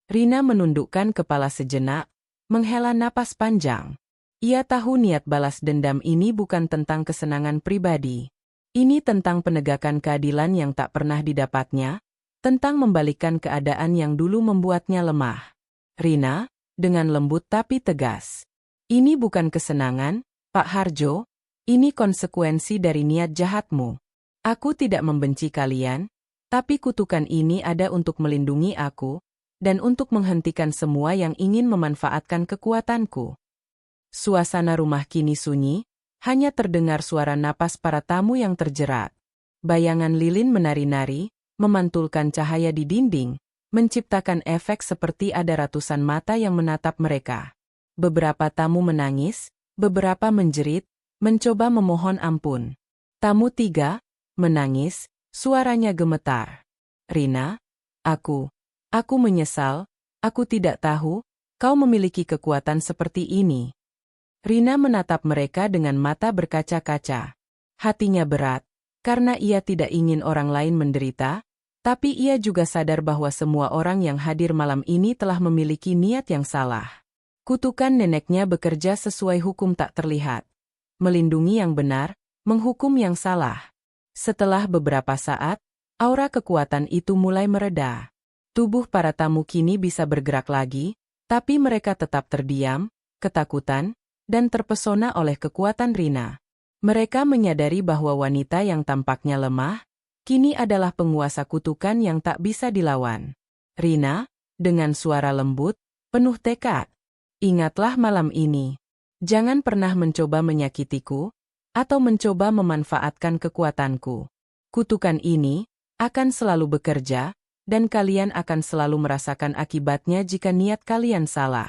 Rina menundukkan kepala sejenak, menghela napas panjang. Ia tahu niat balas dendam ini bukan tentang kesenangan pribadi. Ini tentang penegakan keadilan yang tak pernah didapatnya, tentang membalikkan keadaan yang dulu membuatnya lemah. Rina dengan lembut tapi tegas. Ini bukan kesenangan, Pak Harjo, ini konsekuensi dari niat jahatmu. Aku tidak membenci kalian, tapi kutukan ini ada untuk melindungi aku, dan untuk menghentikan semua yang ingin memanfaatkan kekuatanku. Suasana rumah kini sunyi, hanya terdengar suara napas para tamu yang terjerat. Bayangan lilin menari-nari, memantulkan cahaya di dinding, menciptakan efek seperti ada ratusan mata yang menatap mereka. Beberapa tamu menangis, beberapa menjerit, mencoba memohon ampun. Tamu 3 menangis, suaranya gemetar. Rina, aku menyesal, aku tidak tahu, kau memiliki kekuatan seperti ini. Rina menatap mereka dengan mata berkaca-kaca. Hatinya berat, karena ia tidak ingin orang lain menderita, tapi ia juga sadar bahwa semua orang yang hadir malam ini telah memiliki niat yang salah. Kutukan neneknya bekerja sesuai hukum tak terlihat. Melindungi yang benar, menghukum yang salah. Setelah beberapa saat, aura kekuatan itu mulai mereda. Tubuh para tamu kini bisa bergerak lagi, tapi mereka tetap terdiam, ketakutan, dan terpesona oleh kekuatan Rina. Mereka menyadari bahwa wanita yang tampaknya lemah, kini adalah penguasa kutukan yang tak bisa dilawan. Rina, dengan suara lembut, penuh tekad. Ingatlah malam ini. Jangan pernah mencoba menyakitiku, atau mencoba memanfaatkan kekuatanku. Kutukan ini akan selalu bekerja, dan kalian akan selalu merasakan akibatnya jika niat kalian salah.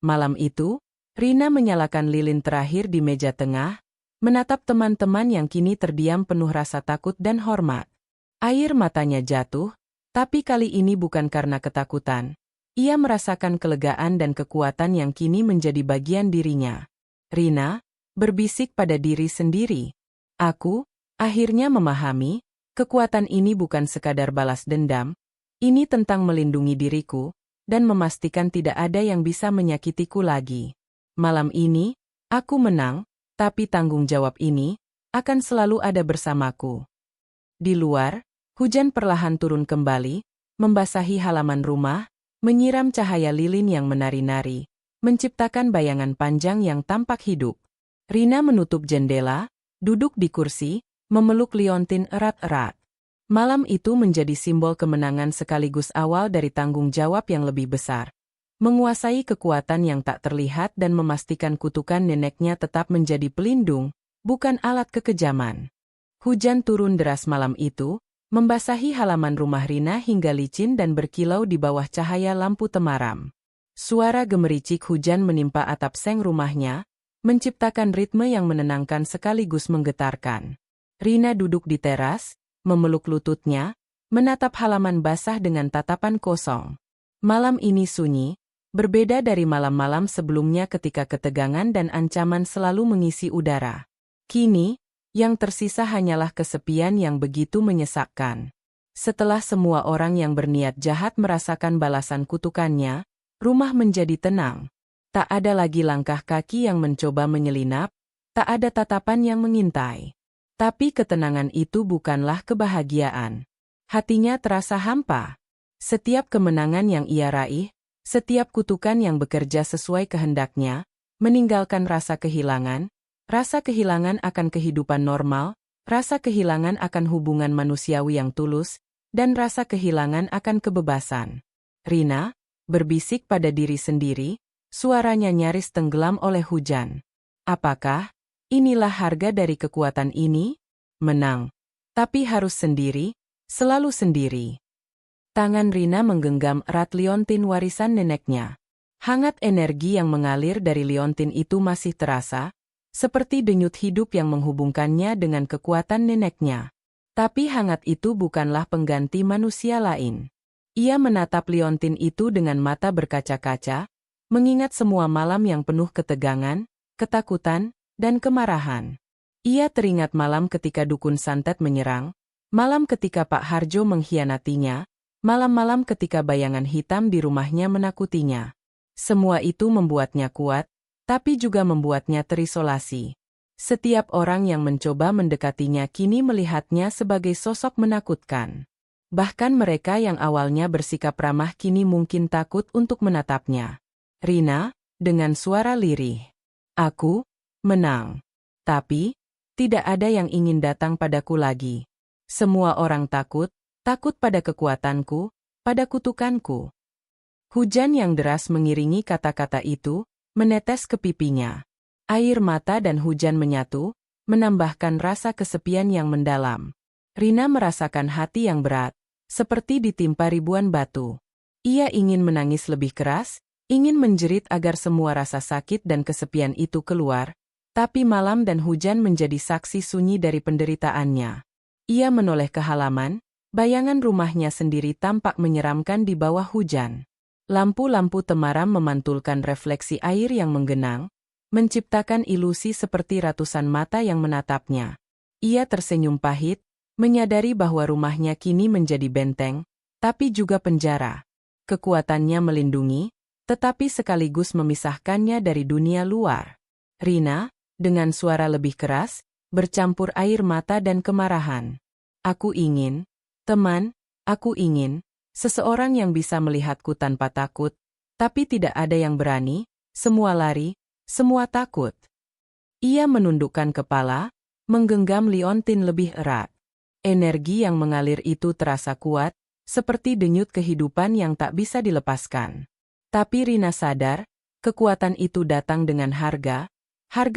Malam itu, Rina menyalakan lilin terakhir di meja tengah, menatap teman-teman yang kini terdiam penuh rasa takut dan hormat. Air matanya jatuh, tapi kali ini bukan karena ketakutan. Ia merasakan kelegaan dan kekuatan yang kini menjadi bagian dirinya. Rina berbisik pada diri sendiri. Aku akhirnya memahami, kekuatan ini bukan sekadar balas dendam, ini tentang melindungi diriku, dan memastikan tidak ada yang bisa menyakitiku lagi. Malam ini, aku menang, tapi tanggung jawab ini akan selalu ada bersamaku. Di luar, hujan perlahan turun kembali, membasahi halaman rumah, menyiram cahaya lilin yang menari-nari, menciptakan bayangan panjang yang tampak hidup. Rina menutup jendela, duduk di kursi, memeluk Liontin erat-erat. Malam itu menjadi simbol kemenangan sekaligus awal dari tanggung jawab yang lebih besar. Menguasai kekuatan yang tak terlihat dan memastikan kutukan neneknya tetap menjadi pelindung, bukan alat kekejaman. Hujan turun deras malam itu, membasahi halaman rumah Rina hingga licin dan berkilau di bawah cahaya lampu temaram. Suara gemericik hujan menimpa atap seng rumahnya, menciptakan ritme yang menenangkan sekaligus menggetarkan. Rina duduk di teras, memeluk lututnya, menatap halaman basah dengan tatapan kosong. Malam ini sunyi, berbeda dari malam-malam sebelumnya ketika ketegangan dan ancaman selalu mengisi udara. Kini, yang tersisa hanyalah kesepian yang begitu menyesakkan. Setelah semua orang yang berniat jahat merasakan balasan kutukannya, rumah menjadi tenang. Tak ada lagi langkah kaki yang mencoba menyelinap, tak ada tatapan yang mengintai. Tapi ketenangan itu bukanlah kebahagiaan. Hatinya terasa hampa. Setiap kemenangan yang ia raih, setiap kutukan yang bekerja sesuai kehendaknya, meninggalkan rasa kehilangan akan kehidupan normal, rasa kehilangan akan hubungan manusiawi yang tulus, dan rasa kehilangan akan kebebasan. Rina berbisik pada diri sendiri, suaranya nyaris tenggelam oleh hujan. Apakah inilah harga dari kekuatan ini? Menang. Tapi harus sendiri, selalu sendiri. Tangan Rina menggenggam erat liontin warisan neneknya. Hangat energi yang mengalir dari liontin itu masih terasa, seperti denyut hidup yang menghubungkannya dengan kekuatan neneknya. Tapi hangat itu bukanlah pengganti manusia lain. Ia menatap liontin itu dengan mata berkaca-kaca, mengingat semua malam yang penuh ketegangan, ketakutan, dan kemarahan. Ia teringat malam ketika dukun santet menyerang, malam ketika Pak Harjo mengkhianatinya, malam-malam ketika bayangan hitam di rumahnya menakutinya. Semua itu membuatnya kuat, tapi juga membuatnya terisolasi. Setiap orang yang mencoba mendekatinya kini melihatnya sebagai sosok menakutkan. Bahkan mereka yang awalnya bersikap ramah kini mungkin takut untuk menatapnya. Rina, dengan suara lirih. Aku menang. Tapi, tidak ada yang ingin datang padaku lagi. Semua orang takut pada kekuatanku, pada kutukanku. Hujan yang deras mengiringi kata-kata itu, menetes ke pipinya. Air mata dan hujan menyatu, menambahkan rasa kesepian yang mendalam. Rina merasakan hati yang berat, seperti ditimpa ribuan batu. Ia ingin menangis lebih keras, ingin menjerit agar semua rasa sakit dan kesepian itu keluar, tapi malam dan hujan menjadi saksi sunyi dari penderitaannya. Ia menoleh ke halaman, bayangan rumahnya sendiri tampak menyeramkan di bawah hujan. Lampu-lampu temaram memantulkan refleksi air yang menggenang, menciptakan ilusi seperti ratusan mata yang menatapnya. Ia tersenyum pahit, menyadari bahwa rumahnya kini menjadi benteng, tapi juga penjara. Kekuatannya melindungi, tetapi sekaligus memisahkannya dari dunia luar. Rina, dengan suara lebih keras, bercampur air mata dan kemarahan. Aku ingin, teman, aku ingin, seseorang yang bisa melihatku tanpa takut, tapi tidak ada yang berani, semua lari, semua takut. Ia menundukkan kepala, menggenggam liontin lebih erat. Energi yang mengalir itu terasa kuat, seperti denyut kehidupan yang tak bisa dilepaskan. Tapi Rina sadar, kekuatan itu datang dengan harga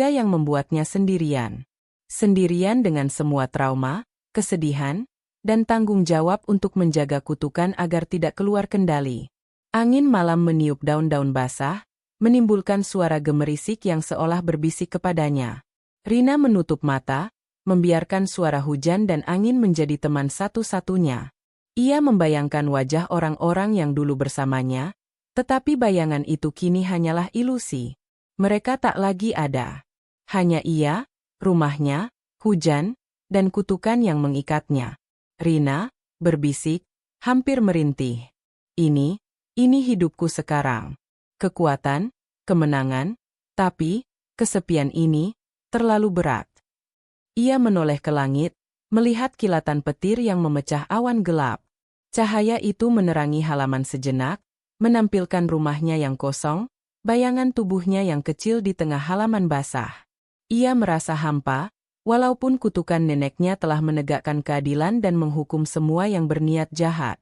yang membuatnya sendirian. Sendirian dengan semua trauma, kesedihan, dan tanggung jawab untuk menjaga kutukan agar tidak keluar kendali. Angin malam meniup daun-daun basah, menimbulkan suara gemerisik yang seolah berbisik kepadanya. Rina menutup mata, membiarkan suara hujan dan angin menjadi teman satu-satunya. Ia membayangkan wajah orang-orang yang dulu bersamanya, tetapi bayangan itu kini hanyalah ilusi. Mereka tak lagi ada. Hanya ia, rumahnya, hujan, dan kutukan yang mengikatnya. Rina berbisik, hampir merintih. Ini hidupku sekarang. Kekuatan, kemenangan, tapi kesepian ini terlalu berat. Ia menoleh ke langit, melihat kilatan petir yang memecah awan gelap. Cahaya itu menerangi halaman sejenak, menampilkan rumahnya yang kosong, bayangan tubuhnya yang kecil di tengah halaman basah. Ia merasa hampa, walaupun kutukan neneknya telah menegakkan keadilan dan menghukum semua yang berniat jahat.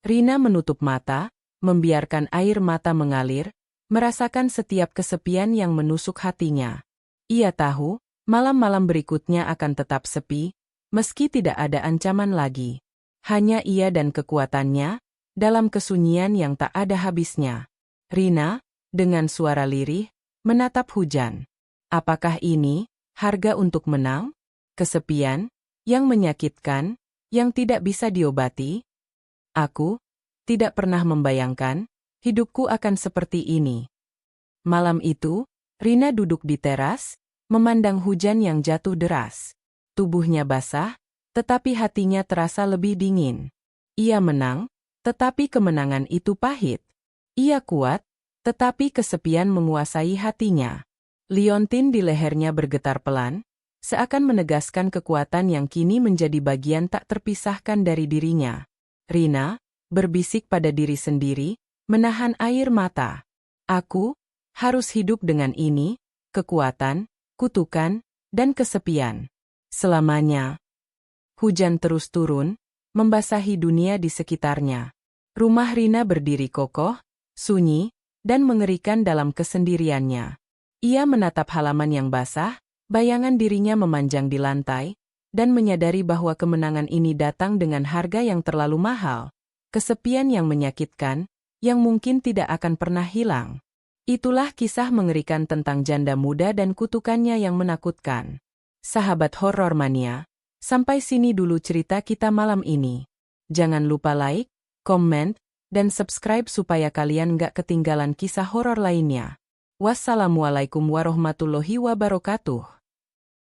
Rina menutup mata, membiarkan air mata mengalir, merasakan setiap kesepian yang menusuk hatinya. Ia tahu, malam-malam berikutnya akan tetap sepi, meski tidak ada ancaman lagi. Hanya ia dan kekuatannya, dalam kesunyian yang tak ada habisnya. Rina, dengan suara lirih, menatap hujan. Apakah ini harga untuk menang? Kesepian, yang menyakitkan, yang tidak bisa diobati? Aku tidak pernah membayangkan, hidupku akan seperti ini. Malam itu, Rina duduk di teras, memandang hujan yang jatuh deras. Tubuhnya basah, tetapi hatinya terasa lebih dingin. Ia menang, tetapi kemenangan itu pahit. Ia kuat, tetapi kesepian menguasai hatinya. Liontin di lehernya bergetar pelan, seakan menegaskan kekuatan yang kini menjadi bagian tak terpisahkan dari dirinya. Rina berbisik pada diri sendiri, menahan air mata. Aku harus hidup dengan ini, kekuatan, kutukan, dan kesepian. Selamanya. Hujan terus turun, membasahi dunia di sekitarnya. Rumah Rina berdiri kokoh, sunyi, dan mengerikan dalam kesendiriannya. Ia menatap halaman yang basah, bayangan dirinya memanjang di lantai, dan menyadari bahwa kemenangan ini datang dengan harga yang terlalu mahal. Kesepian yang menyakitkan, yang mungkin tidak akan pernah hilang. Itulah kisah mengerikan tentang janda muda dan kutukannya yang menakutkan. Sahabat Horor Mania, sampai sini dulu cerita kita malam ini. Jangan lupa like, komen, dan subscribe supaya kalian gak ketinggalan kisah horor lainnya. Wassalamualaikum warahmatullahi wabarakatuh.